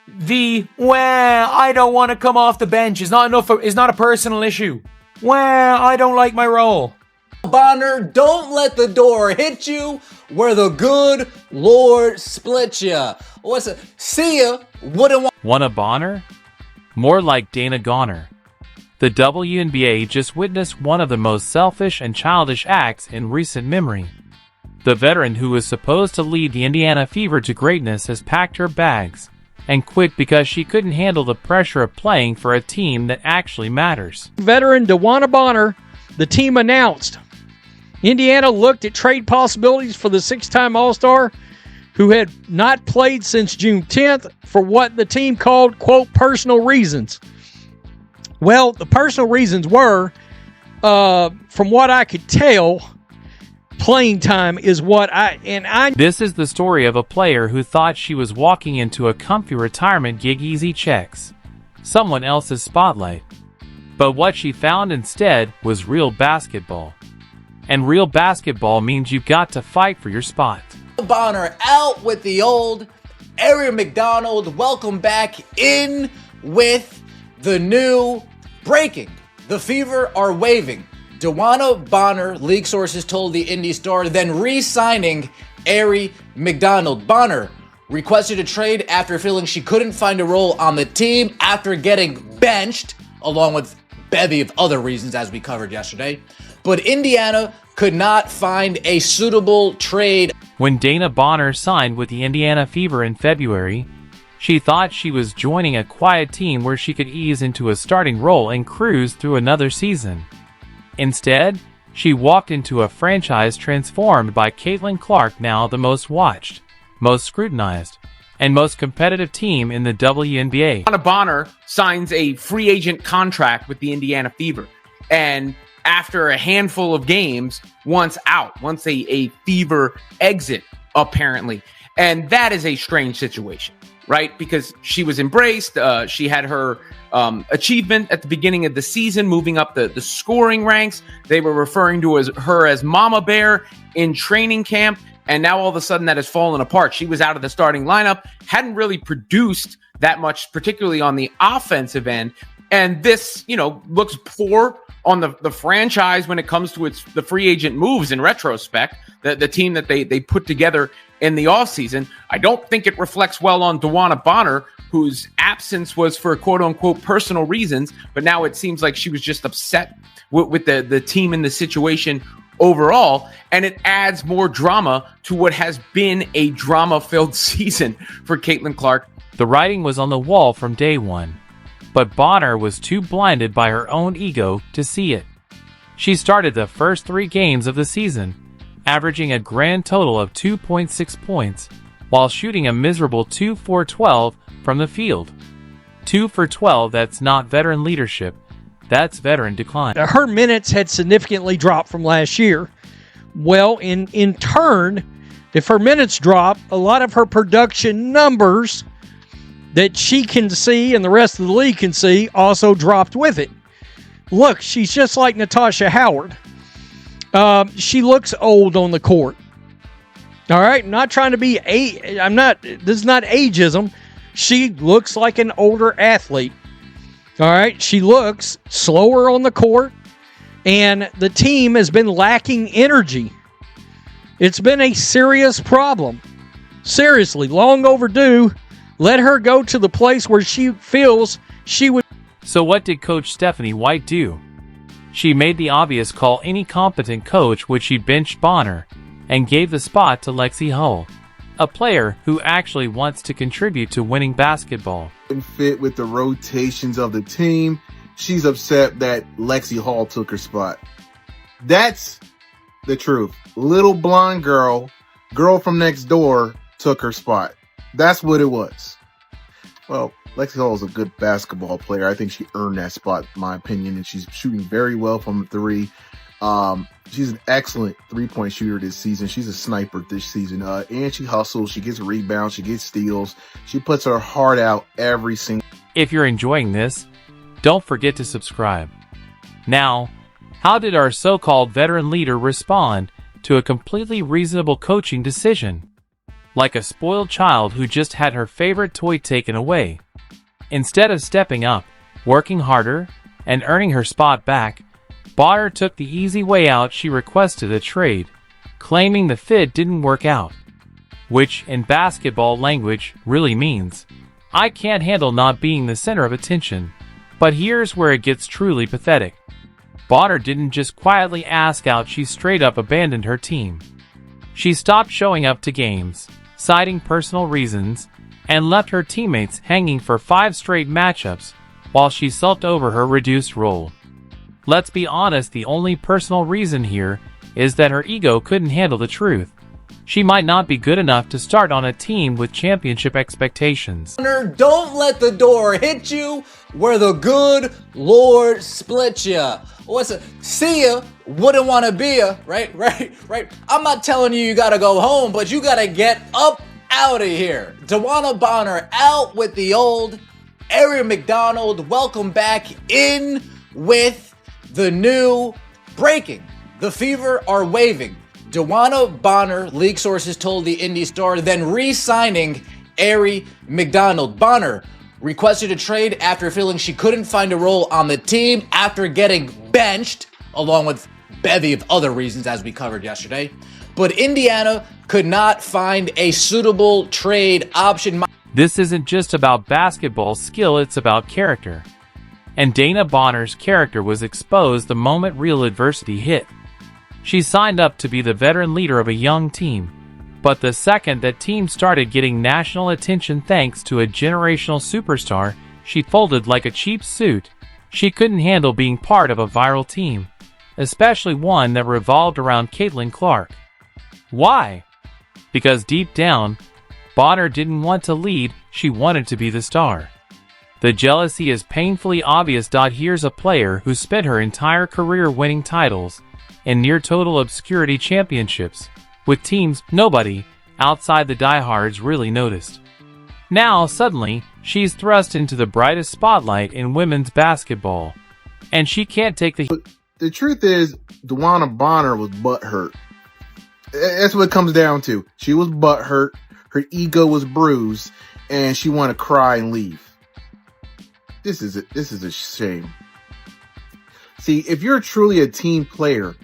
Well, I don't want to come off the bench is not a personal issue. Well, I don't like my role. Bonner, don't let the door hit you where the good Lord split ya. See ya. Wouldn't want. DeWanna Bonner? More like Dana Goner. The WNBA just witnessed one of the most selfish and childish acts in recent memory. The veteran who was supposed to lead the Indiana Fever to greatness has packed her bags and quit because she couldn't handle the pressure of playing for a team that actually matters. Veteran DeWanna Bonner, the team announced. Indiana looked at trade possibilities for the six-time All-Star who had not played since June 10th for what the team called, quote, personal reasons. Well, the personal reasons were, from what I could tell, playing time is what I... This is the story of a player who thought she was walking into a comfy retirement gig, easy checks, someone else's spotlight. But what she found instead was real basketball. And real basketball means you've got to fight for your spot. Bonner out with the old. Aaron McDonald, welcome back in with the new breaking. The Fever are waving DeWanna Bonner, league sources told the Indy Star, then re-signing Ari McDonald. Bonner requested a trade after feeling she couldn't find a role on the team after getting benched, along with a bevy of other reasons as we covered yesterday. But Indiana could not find a suitable trade. When Dana Bonner signed with the Indiana Fever in February, she thought she was joining a quiet team where she could ease into a starting role and cruise through another season. Instead, she walked into a franchise transformed by Caitlin Clark, now the most watched, most scrutinized, and most competitive team in the WNBA. DeWanna Bonner signs a free agent contract with the Indiana Fever, and after a handful of games, wants a Fever exit, apparently. And that is a strange situation, right? Because she was embraced. She had her achievement at the beginning of the season, moving up the scoring ranks. They were referring to her as Mama Bear in training camp. And now all of a sudden that has fallen apart. She was out of the starting lineup, hadn't really produced that much, particularly on the offensive end. And this, looks poor on the franchise when it comes to the free agent moves in retrospect, the team that they put together in the offseason. I don't think it reflects well on DeWanna Bonner, whose absence was for quote-unquote personal reasons, but now it seems like she was just upset with the team and the situation overall, and it adds more drama to what has been a drama-filled season for Caitlin Clark. The writing was on the wall from day one, but Bonner was too blinded by her own ego to see it. She started the first 3 games of the season, averaging a grand total of 2.6 points, while shooting a miserable 2 for 12 from the field. 2 for 12, that's not veteran leadership, that's veteran decline. Her minutes had significantly dropped from last year. Well, in turn, if her minutes drop, a lot of her production numbers that she can see and the rest of the league can see also dropped with it. Look, she's just like Natasha Howard. She looks old on the court. All right, not trying to be this is not ageism. She looks like an older athlete. All right, she looks slower on the court, and the team has been lacking energy. It's been a serious problem. Seriously, long overdue. Let her go to the place where she feels she would. So what did Coach Stephanie White do? She made the obvious call. Any competent coach would. She benched Bonner and gave the spot to Lexi Hull, a player who actually wants to contribute to winning basketball. Didn't fit with the rotations of the team. She's upset that Lexi Hall took her spot. That's the truth. Little blonde girl from next door took her spot. That's what it was. Well, Lexi Hall is a good basketball player. I think she earned that spot, in my opinion, and she's shooting very well from 3. She's an excellent three-point shooter this season. She's a sniper this season. And she hustles. She gets rebounds. She gets steals. She puts her heart out every single. If you're enjoying this, don't forget to subscribe. Now, how did our so-called veteran leader respond to a completely reasonable coaching decision? like a spoiled child who just had her favorite toy taken away. Instead of stepping up, working harder, and earning her spot back, Bonner took the easy way out. She requested a trade, claiming the fit didn't work out, which in basketball language really means, I can't handle not being the center of attention. But here's where it gets truly pathetic. Bonner didn't just quietly ask out, she straight up abandoned her team. She stopped showing up to games, citing personal reasons, and left her teammates hanging for 5 straight matchups while she sulked over her reduced role. Let's be honest, the only personal reason here is that her ego couldn't handle the truth. She might not be good enough to start on a team with championship expectations. Don't let the door hit you where the good Lord split ya. What's it? See ya, wouldn't want to be ya, right? I'm not telling you gotta go home, but you gotta get up out of here. DeWanna Bonner out with the old. Aaron McDonald, welcome back in with the new. Breaking. The Fever are waving DeWanna Bonner, league sources told the Indy Star, then re-signing Ari McDonald. Bonner requested a trade after feeling she couldn't find a role on the team after getting benched, along with bevy of other reasons as we covered yesterday. But Indiana could not find a suitable trade option. This isn't just about basketball skill, it's about character. And DeWanna Bonner's character was exposed the moment real adversity hit. She signed up to be the veteran leader of a young team, but the second that team started getting national attention thanks to a generational superstar, she folded like a cheap suit. She couldn't handle being part of a viral team, especially one that revolved around Caitlin Clark. Why? Because deep down, Bonner didn't want to lead, she wanted to be the star. The jealousy is painfully obvious. Here's a player who spent her entire career winning titles and near-total obscurity championships, with teams nobody outside the diehards really noticed. Now, suddenly, she's thrust into the brightest spotlight in women's basketball, and she can't take the... The truth is, DeWanna Bonner was butthurt. That's what it comes down to. She was butthurt, her ego was bruised, and she wanted to cry and leave. This is a shame. See, if you're truly a team player,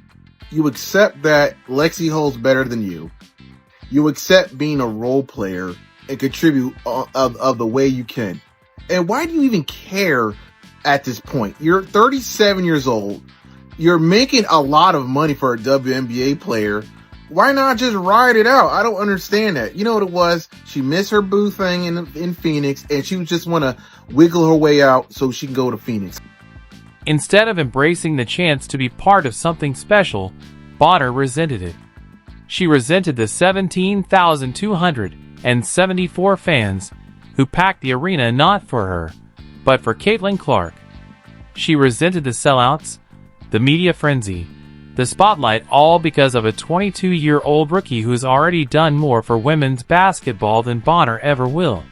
you accept that Lexi Hull's better than you. You accept being a role player and contribute of the way you can. And why do you even care at this point? You're 37 years old. You're making a lot of money for a WNBA player. Why not just ride it out? I don't understand that. You know what it was? She missed her boo thing in Phoenix, and she just want to wiggle her way out so she can go to Phoenix. Instead of embracing the chance to be part of something special, Bonner resented it. She resented the 17,274 fans who packed the arena not for her, but for Caitlin Clark. She resented the sellouts, the media frenzy, the spotlight, all because of a 22-year-old rookie who's already done more for women's basketball than Bonner ever will.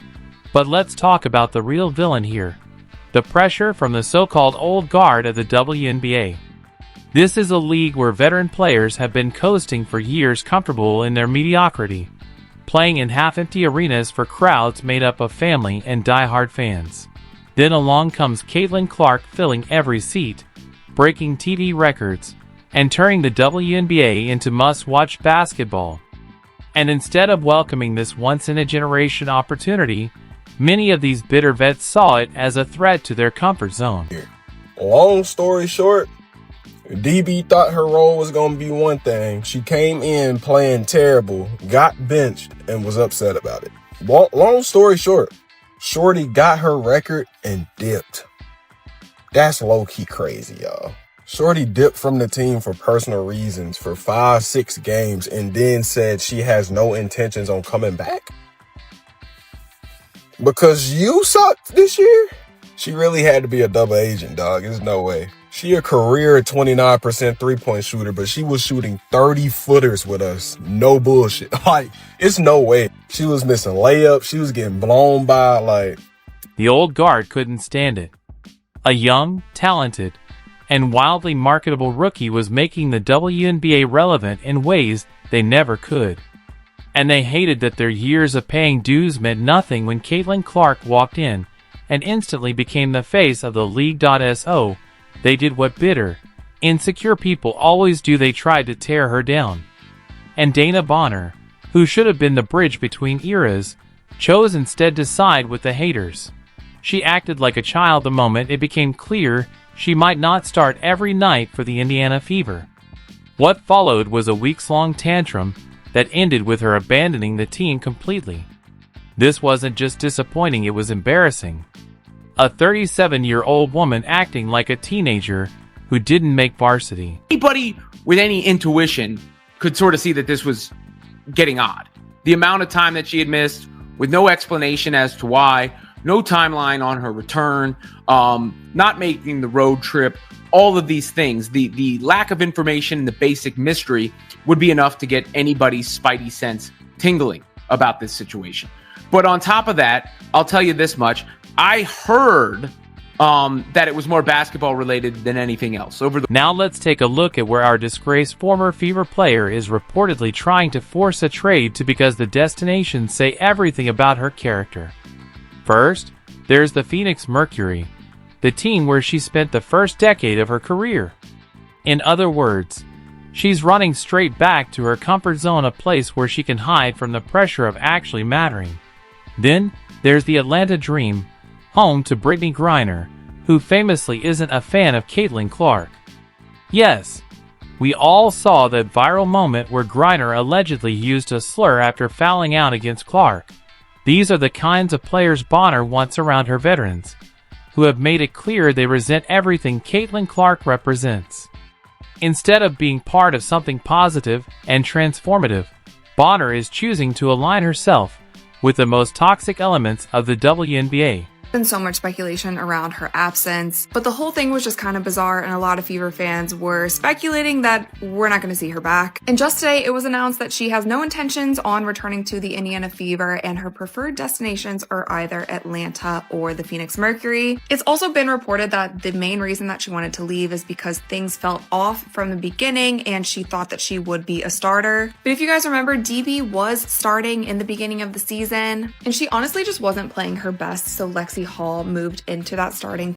But let's talk about the real villain here. The pressure from the so-called old guard of the WNBA. This is a league where veteran players have been coasting for years, comfortable in their mediocrity, playing in half-empty arenas for crowds made up of family and die-hard fans. Then along comes Caitlin Clark, filling every seat, breaking TV records, and turning the WNBA into must-watch basketball. And instead of welcoming this once-in-a-generation opportunity, many of these bitter vets saw it as a threat to their comfort zone. Long story short, DB thought her role was going to be one thing. She came in playing terrible, got benched, and was upset about it. Long story short, Shorty got her record and dipped. That's low-key crazy, y'all. Shorty dipped from the team for personal reasons for 5-6 games and then said she has no intentions on coming back. Because you sucked this year? She really had to be a double agent, dog. There's no way. She a career 29% three-point shooter, but she was shooting 30-footers with us. No bullshit. Like, it's no way. She was missing layups. She was getting blown by, like... The old guard couldn't stand it. A young, talented, and wildly marketable rookie was making the WNBA relevant in ways they never could. And they hated that their years of paying dues meant nothing when Caitlin Clark walked in and instantly became the face of the league.so. They did what bitter, insecure people always do. They tried to tear her down. And DeWanna Bonner, who should have been the bridge between eras, chose instead to side with the haters. She acted like a child the moment it became clear she might not start every night for the Indiana Fever. What followed was a weeks-long tantrum that ended with her abandoning the team completely. This wasn't just disappointing, it was embarrassing. A 37-year-old woman acting like a teenager who didn't make varsity. Anybody with any intuition could sort of see that this was getting odd. The amount of time that she had missed with no explanation as to why, no timeline on her return, not making the road trip, all of these things, the lack of information and the basic mystery would be enough to get anybody's spidey sense tingling about this situation. But on top of that, I'll tell you this much. I heard that it was more basketball related than anything else. Now let's take a look at where our disgraced former Fever player is reportedly trying to force a trade to, because the destinations say everything about her character. First, there's the Phoenix Mercury, the team where she spent the first decade of her career. In other words, she's running straight back to her comfort zone, a place where she can hide from the pressure of actually mattering. Then, there's the Atlanta Dream, home to Brittany Griner, who famously isn't a fan of Caitlin Clark. Yes, we all saw that viral moment where Griner allegedly used a slur after fouling out against Clark. These are the kinds of players Bonner wants around her veterans, who have made it clear they resent everything Caitlin Clark represents. Instead of being part of something positive and transformative, Bonner is choosing to align herself with the most toxic elements of the WNBA. Been so much speculation around her absence, but the whole thing was just kind of bizarre, and a lot of Fever fans were speculating that we're not going to see her back. And just today, it was announced that she has no intentions on returning to the Indiana Fever, and her preferred destinations are either Atlanta or the Phoenix Mercury. It's also been reported that the main reason that she wanted to leave is because things felt off from the beginning, and she thought that she would be a starter. But if you guys remember, DB was starting in the beginning of the season, and she honestly just wasn't playing her best, so Lexi Hall moved into that starting